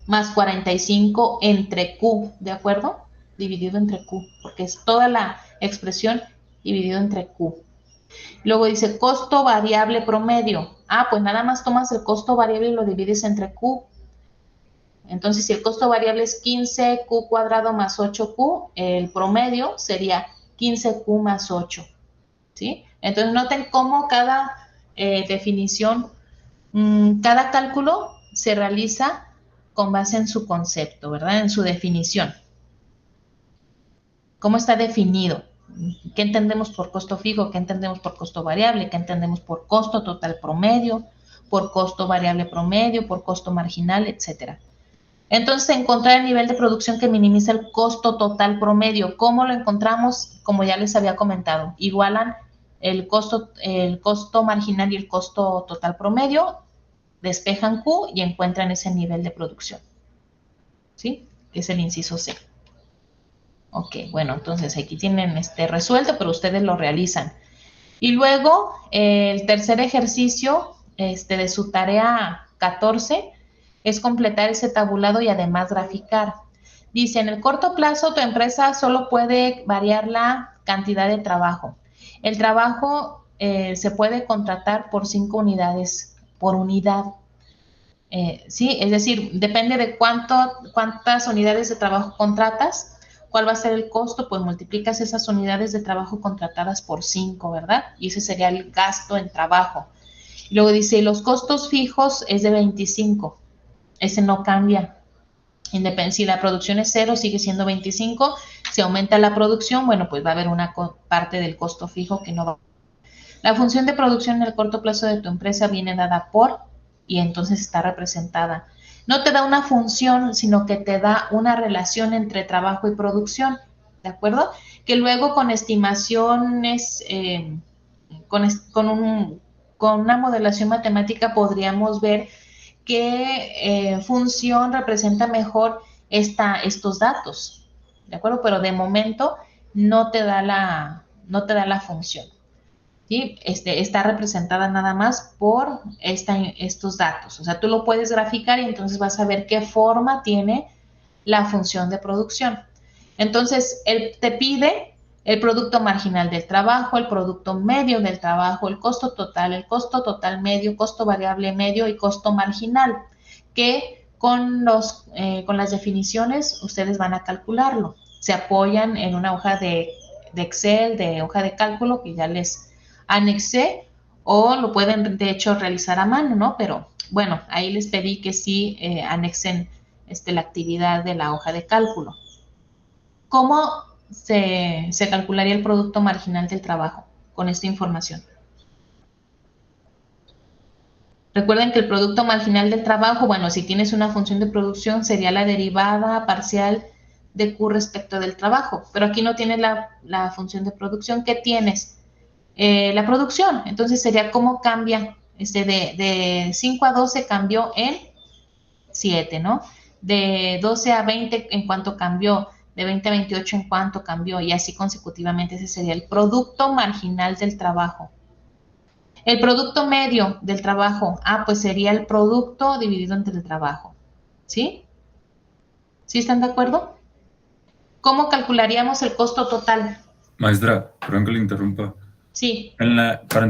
más 45 entre Q, ¿de acuerdo? Dividido entre Q, porque es toda la expresión dividido entre Q. Luego dice costo variable promedio. Ah, pues nada más tomas el costo variable y lo divides entre Q. Entonces, si el costo variable es 15Q cuadrado más 8Q, el promedio sería 15Q más 8. ¿Sí? Entonces, noten cómo cada definición, cada cálculo se realiza con base en su concepto, ¿verdad? En su definición. ¿Cómo está definido? ¿Qué entendemos por costo fijo? ¿Qué entendemos por costo variable? ¿Qué entendemos por costo total promedio? ¿Por costo variable promedio? ¿Por costo marginal? Etcétera. Entonces, encontrar el nivel de producción que minimiza el costo total promedio. ¿Cómo lo encontramos? Como ya les había comentado, igualan el costo marginal y el costo total promedio, despejan Q y encuentran ese nivel de producción. ¿Sí? Que es el inciso C. Ok, bueno, entonces aquí tienen resuelto, pero ustedes lo realizan. Y luego, el tercer ejercicio de su tarea 14 es completar ese tabulado y además graficar. Dice, en el corto plazo, tu empresa solo puede variar la cantidad de trabajo. El trabajo se puede contratar por 5 unidades por unidad. ¿Sí? Es decir, depende de cuántas unidades de trabajo contratas, cuál va a ser el costo, pues multiplicas esas unidades de trabajo contratadas por 5, ¿verdad? Y ese sería el gasto en trabajo. Luego dice, los costos fijos es de 25, ese no cambia. Si la producción es 0, sigue siendo 25, si aumenta la producción, bueno, pues va a haber una parte del costo fijo que no va. La función de producción en el corto plazo de tu empresa viene dada por, y entonces está representada. No te da una función, sino que te da una relación entre trabajo y producción, ¿de acuerdo? Que luego con estimaciones, con una modelación matemática podríamos ver qué función representa mejor estos datos, ¿de acuerdo? Pero de momento no te da la función. ¿Sí? Está representada nada más por estos datos. O sea, tú lo puedes graficar y entonces vas a ver qué forma tiene la función de producción. Entonces, él te pide el producto marginal del trabajo, el producto medio del trabajo, el costo total medio, costo variable medio y costo marginal, que con las definiciones ustedes van a calcularlo. Se apoyan en una hoja de Excel, de hoja de cálculo que ya les anexé, o lo pueden de hecho realizar a mano, ¿no? Pero bueno, ahí les pedí que sí anexen la actividad de la hoja de cálculo. ¿Cómo se calcularía el producto marginal del trabajo con esta información? Recuerden que el producto marginal del trabajo, bueno, si tienes una función de producción, sería la derivada parcial de Q respecto del trabajo, pero aquí no tienes la función de producción. ¿Qué tienes? La producción. Entonces sería cómo cambia, de 5 a 12 cambió en 7, ¿no? De 12 a 20 en cuánto cambió, de 20 a 28 en cuánto cambió, y así consecutivamente. Ese sería el producto marginal del trabajo. El producto medio del trabajo, pues sería el producto dividido entre el trabajo. ¿Sí? ¿Sí están de acuerdo? ¿Cómo calcularíamos el costo total? Maestra, perdón que le interrumpa. Sí. Para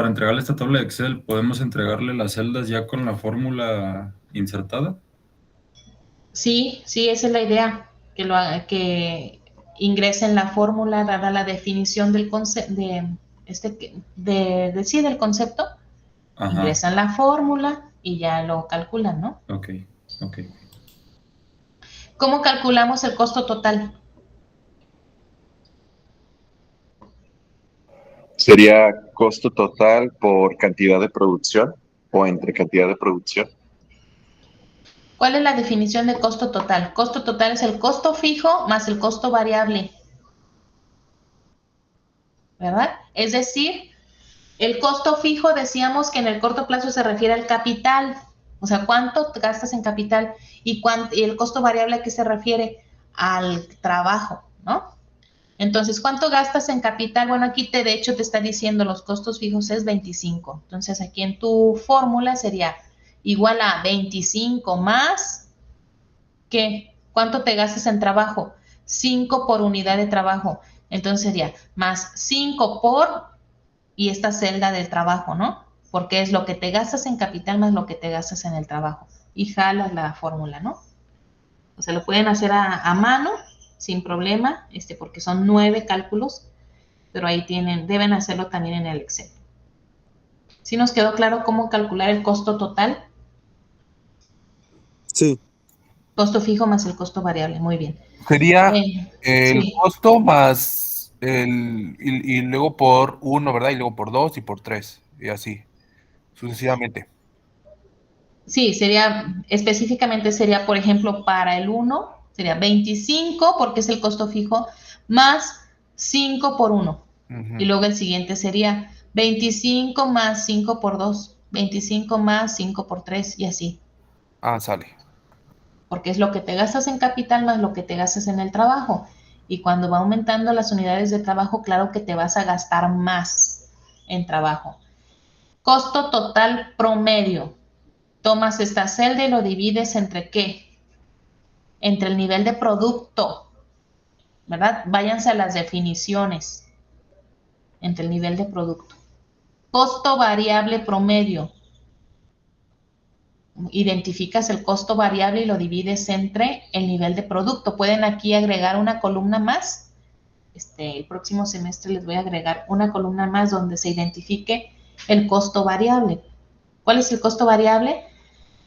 entregarle esta tabla de Excel, ¿podemos entregarle las celdas ya con la fórmula insertada? Sí, esa es la idea, que ingresen la fórmula dada la definición del concepto, del concepto, Ajá. ingresan la fórmula y ya lo calculan, ¿no? Ok. ¿Cómo calculamos el costo total? ¿Sería costo total por cantidad de producción o entre cantidad de producción? ¿Cuál es la definición de costo total? Costo total es el costo fijo más el costo variable, ¿verdad? Es decir, el costo fijo decíamos que en el corto plazo se refiere al capital, o sea, cuánto gastas en capital, y el costo variable a qué se refiere, al trabajo, ¿no? Entonces, ¿cuánto gastas en capital? Bueno, aquí de hecho te está diciendo los costos fijos es 25. Entonces, aquí en tu fórmula sería igual a 25 más, ¿qué? ¿Cuánto te gastas en trabajo? 5 por unidad de trabajo. Entonces sería más 5 por y esta celda del trabajo, ¿no? Porque es lo que te gastas en capital más lo que te gastas en el trabajo. Y jalas la fórmula, ¿no? O sea, lo pueden hacer a mano, sin problema, porque son 9 cálculos, pero ahí deben hacerlo también en el Excel. ¿Sí nos quedó claro cómo calcular el costo total? Sí. Costo fijo más el costo variable, muy bien. Sería el Sí. costo más y luego por 1, ¿verdad? Y luego por 2 y por 3, y así, sucesivamente. Sí, específicamente sería, por ejemplo, para el 1, sería 25, porque es el costo fijo, más 5 por 1. Y luego el siguiente sería 25 más 5 por 2, 25 más 5 por 3, y así. Sale. Porque es lo que te gastas en capital más lo que te gastas en el trabajo. Y cuando va aumentando las unidades de trabajo, claro que te vas a gastar más en trabajo. Costo total promedio. Tomas esta celda y lo divides entre ¿qué? Entre el nivel de producto, ¿verdad? Váyanse a las definiciones. Entre el nivel de producto. Costo variable promedio. Identificas el costo variable y lo divides entre el nivel de producto. Pueden aquí agregar una columna más. El próximo semestre les voy a agregar una columna más donde se identifique el costo variable. ¿Cuál es el costo variable?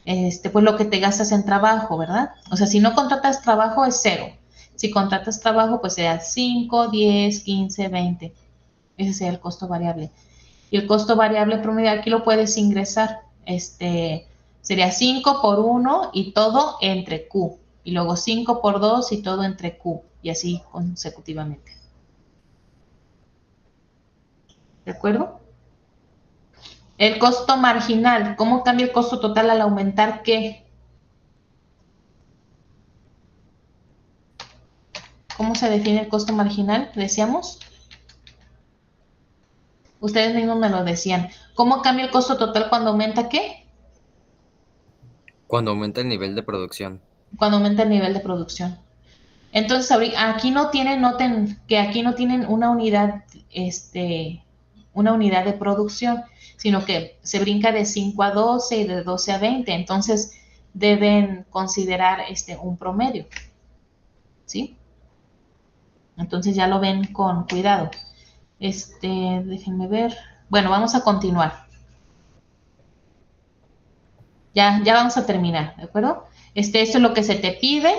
Pues lo que te gastas en trabajo, ¿verdad? O sea, si no contratas trabajo es 0. Si contratas trabajo, pues sea 5, 10, 15, 20. Ese sería el costo variable. Y el costo variable promedio, aquí lo puedes ingresar. Sería 5 por 1 y todo entre Q. Y luego 5 por 2 y todo entre Q. Y así consecutivamente. ¿De acuerdo? El costo marginal. ¿Cómo cambia el costo total al aumentar qué? ¿Cómo se define el costo marginal? Decíamos. Ustedes mismos me lo decían. ¿Cómo cambia el costo total cuando aumenta qué? Cuando aumenta el nivel de producción. Cuando aumenta el nivel de producción. Entonces, aquí no tienen, noten que aquí no tienen una unidad de producción, sino que se brinca de 5 a 12 y de 12 a 20. Entonces, deben considerar un promedio. ¿Sí? Entonces, ya lo ven con cuidado. Déjenme ver. Bueno, vamos a continuar. Ya vamos a terminar, ¿de acuerdo? Esto es lo que se te pide,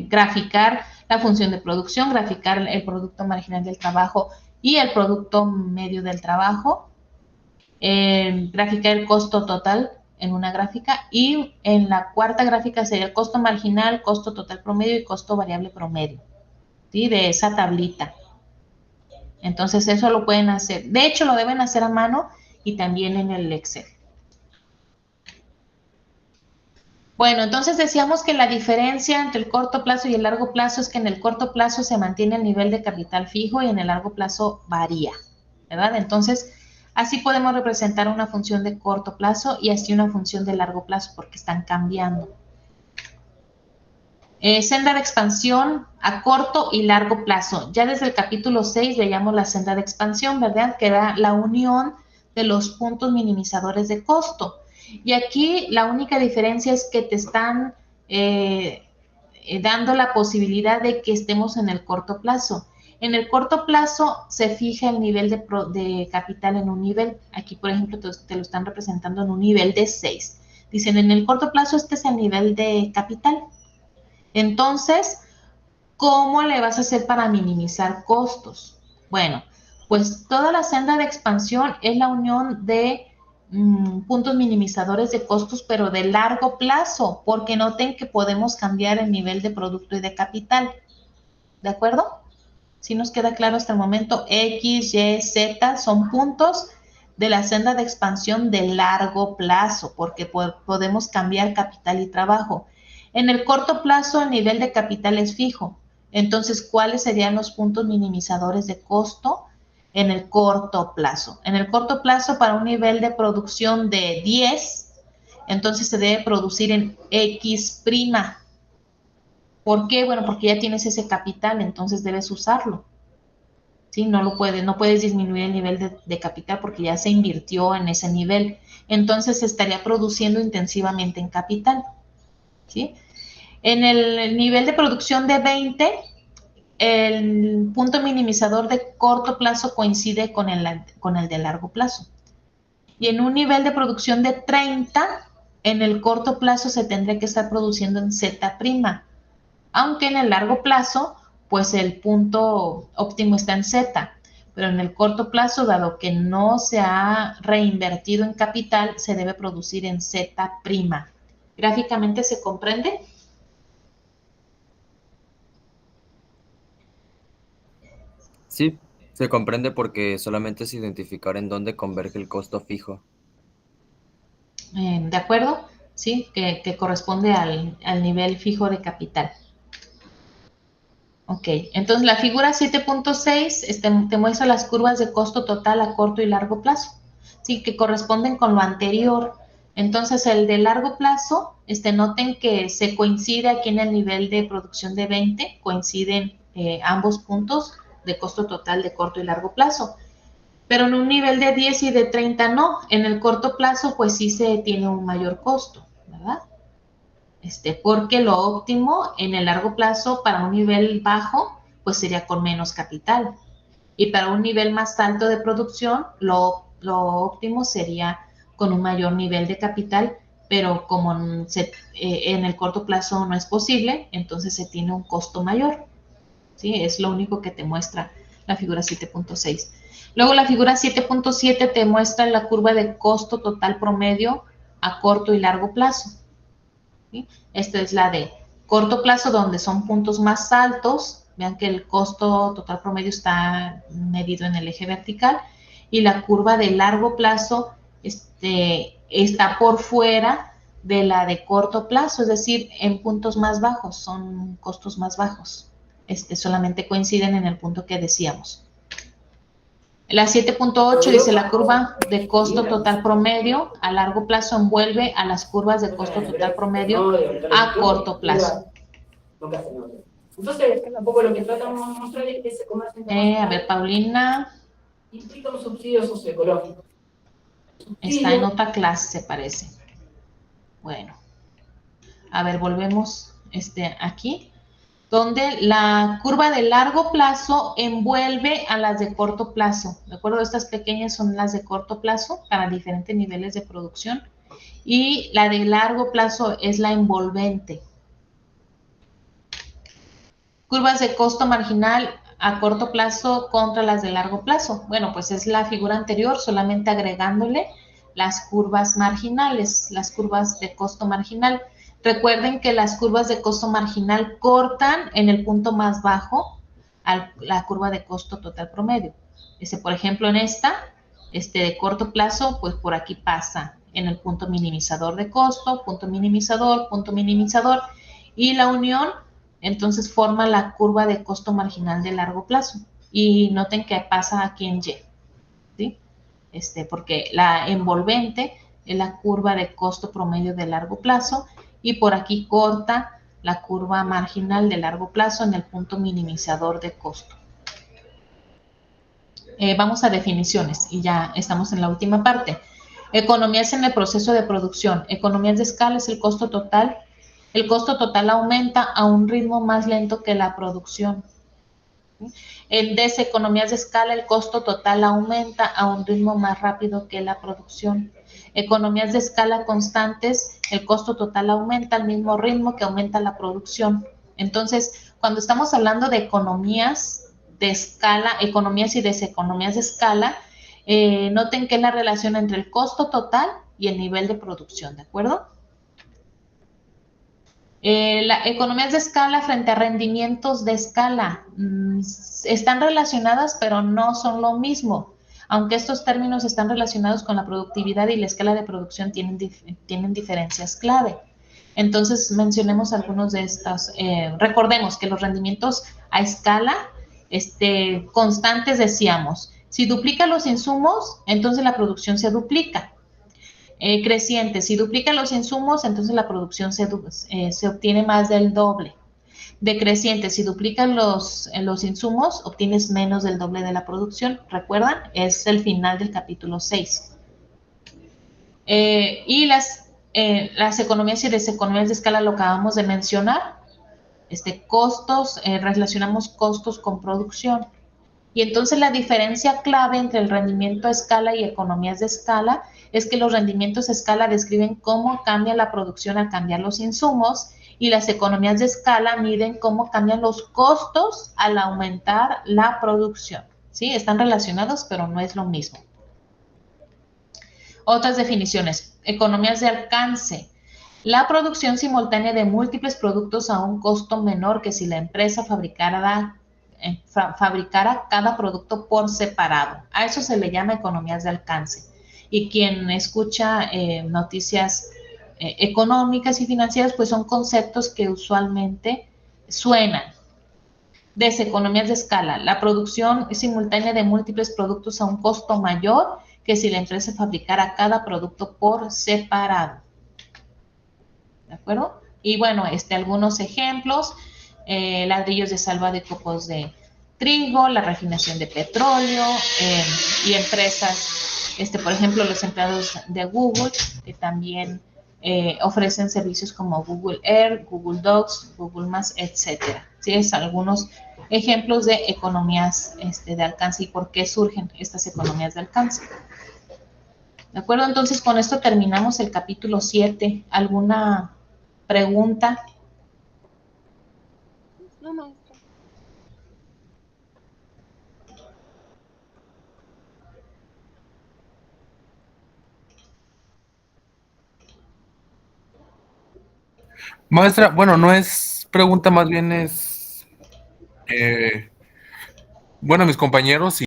graficar la función de producción, graficar el producto marginal del trabajo y el producto medio del trabajo, graficar el costo total en una gráfica y en la cuarta gráfica sería el costo marginal, costo total promedio y costo variable promedio, ¿sí? De esa tablita. Entonces eso lo pueden hacer, de hecho lo deben hacer a mano y también en el Excel. Bueno, entonces decíamos que la diferencia entre el corto plazo y el largo plazo es que en el corto plazo se mantiene el nivel de capital fijo y en el largo plazo varía, ¿verdad? Entonces, así podemos representar una función de corto plazo y así una función de largo plazo porque están cambiando. Senda de expansión a corto y largo plazo. Ya desde el capítulo 6 veíamos la senda de expansión, ¿verdad? Que era la unión de los puntos minimizadores de costo. Y aquí la única diferencia es que te están dando la posibilidad de que estemos en el corto plazo. En el corto plazo se fija el nivel de capital en un nivel. Aquí, por ejemplo, te lo están representando en un nivel de 6. Dicen, en el corto plazo este es el nivel de capital. Entonces, ¿cómo le vas a hacer para minimizar costos? Bueno, pues toda la senda de expansión es la unión de puntos minimizadores de costos, pero de largo plazo, porque noten que podemos cambiar el nivel de producto y de capital. ¿De acuerdo? ¿Sí nos queda claro hasta el momento? X, Y, Z son puntos de la senda de expansión de largo plazo, porque podemos cambiar capital y trabajo. En el corto plazo, el nivel de capital es fijo. Entonces, ¿cuáles serían los puntos minimizadores de costo en el corto plazo? En el corto plazo, para un nivel de producción de 10, entonces se debe producir en X'. ¿Por qué? Bueno, porque ya tienes ese capital, entonces debes usarlo. ¿sí? No puedes disminuir el nivel de capital porque ya se invirtió en ese nivel. Entonces se estaría produciendo intensivamente en capital, ¿sí? En el nivel de producción de 20, el punto minimizador de corto plazo coincide con el de largo plazo. Y en un nivel de producción de 30, en el corto plazo se tendría que estar produciendo en Z', aunque en el largo plazo, pues el punto óptimo está en Z, pero en el corto plazo, dado que no se ha reinvertido en capital, se debe producir en Z'. ¿Gráficamente se comprende? Sí, se comprende porque solamente es identificar en dónde converge el costo fijo. ¿De acuerdo? Sí, que corresponde al nivel fijo de capital. Ok, entonces la figura 7.6 te muestra las curvas de costo total a corto y largo plazo, sí, que corresponden con lo anterior. Entonces el de largo plazo, noten que se coincide aquí en el nivel de producción de 20, coinciden ambos puntos de costo total de corto y largo plazo. Pero en un nivel de 10 y de 30 no, en el corto plazo pues sí se tiene un mayor costo, ¿verdad? Porque lo óptimo en el largo plazo para un nivel bajo, pues sería con menos capital. Y para un nivel más alto de producción, lo óptimo sería con un mayor nivel de capital, pero como en el corto plazo no es posible, entonces se tiene un costo mayor. ¿Sí? Es lo único que te muestra la figura 7.6. Luego la figura 7.7 te muestra la curva de costo total promedio a corto y largo plazo. ¿Sí? Esta es la de corto plazo, donde son puntos más altos. Vean que el costo total promedio está medido en el eje vertical. Y la curva de largo plazo está por fuera de la de corto plazo, es decir, en puntos más bajos, son costos más bajos. Solamente coinciden en el punto que decíamos. La 7.8 dice la curva de costo total promedio a largo plazo envuelve a las curvas de costo total promedio a corto plazo. Entonces, un poco lo que tratamos de mostrar es que ese comercio internacional A ver, Paulina. Implica un subsidio socioeconómico. Está en otra clase, se parece. Bueno. A ver, volvemos aquí. Donde la curva de largo plazo envuelve a las de corto plazo. ¿De acuerdo? Estas pequeñas son las de corto plazo para diferentes niveles de producción. Y la de largo plazo es la envolvente. Curvas de costo marginal a corto plazo contra las de largo plazo. Bueno, pues es la figura anterior, solamente agregándole las curvas marginales, las curvas de costo marginal. Recuerden que las curvas de costo marginal cortan en el punto más bajo a la curva de costo total promedio. Por ejemplo, en esta, de corto plazo, pues por aquí pasa en el punto minimizador de costo, punto minimizador, y la unión, entonces forma la curva de costo marginal de largo plazo. Y noten que pasa aquí en Y, ¿sí? Porque la envolvente es la curva de costo promedio de largo plazo y por aquí corta la curva marginal de largo plazo en el punto minimizador de costo. Vamos a definiciones y ya estamos en la última parte. Economías en el proceso de producción. Economías de escala es el costo total. El costo total aumenta a un ritmo más lento que la producción. En deseconomías de escala, el costo total aumenta a un ritmo más rápido que la producción. Economías de escala constantes, el costo total aumenta al mismo ritmo que aumenta la producción. Entonces, cuando estamos hablando de economías de escala, economías y deseconomías de escala, noten que es la relación entre el costo total y el nivel de producción, ¿de acuerdo? Las economías de escala frente a rendimientos de escala están relacionadas, pero no son lo mismo. Aunque estos términos están relacionados con la productividad y la escala de producción, tienen diferencias clave. Entonces, mencionemos algunos de estos. Recordemos que los rendimientos a escala constantes, decíamos, si duplica los insumos, entonces la producción se duplica. Creciente, si duplica los insumos, entonces la producción se obtiene más del doble. decreciente. Si duplicas los insumos, obtienes menos del doble de la producción. ¿Recuerdan? Es el final del capítulo 6. Y las economías y deseconomías de escala lo acabamos de mencionar. Costos, relacionamos costos con producción. Y entonces la diferencia clave entre el rendimiento a escala y economías de escala es que los rendimientos a escala describen cómo cambia la producción al cambiar los insumos, y las economías de escala miden cómo cambian los costos al aumentar la producción. ¿Sí? Están relacionados, pero no es lo mismo. Otras definiciones. Economías de alcance. La producción simultánea de múltiples productos a un costo menor que si la empresa fabricara cada producto por separado. A eso se le llama economías de alcance. Y quien escucha noticias económicas y financieras, pues son conceptos que usualmente suenan. Deseconomías de escala. La producción simultánea de múltiples productos a un costo mayor que si la empresa fabricara cada producto por separado. ¿De acuerdo? Y bueno, algunos ejemplos. Ladrillos de salva de copos de trigo, la refinación de petróleo, y empresas, por ejemplo, los empleados de Google, que también ofrecen servicios como Google Earth, Google Docs, Google Maps, etcétera. ¿Sí? Es algunos ejemplos de economías de alcance y por qué surgen estas economías de alcance. ¿De acuerdo? Entonces, con esto terminamos el capítulo 7. ¿Alguna pregunta? No, maestra. Maestra, bueno, no es pregunta, más bien es, bueno, mis compañeros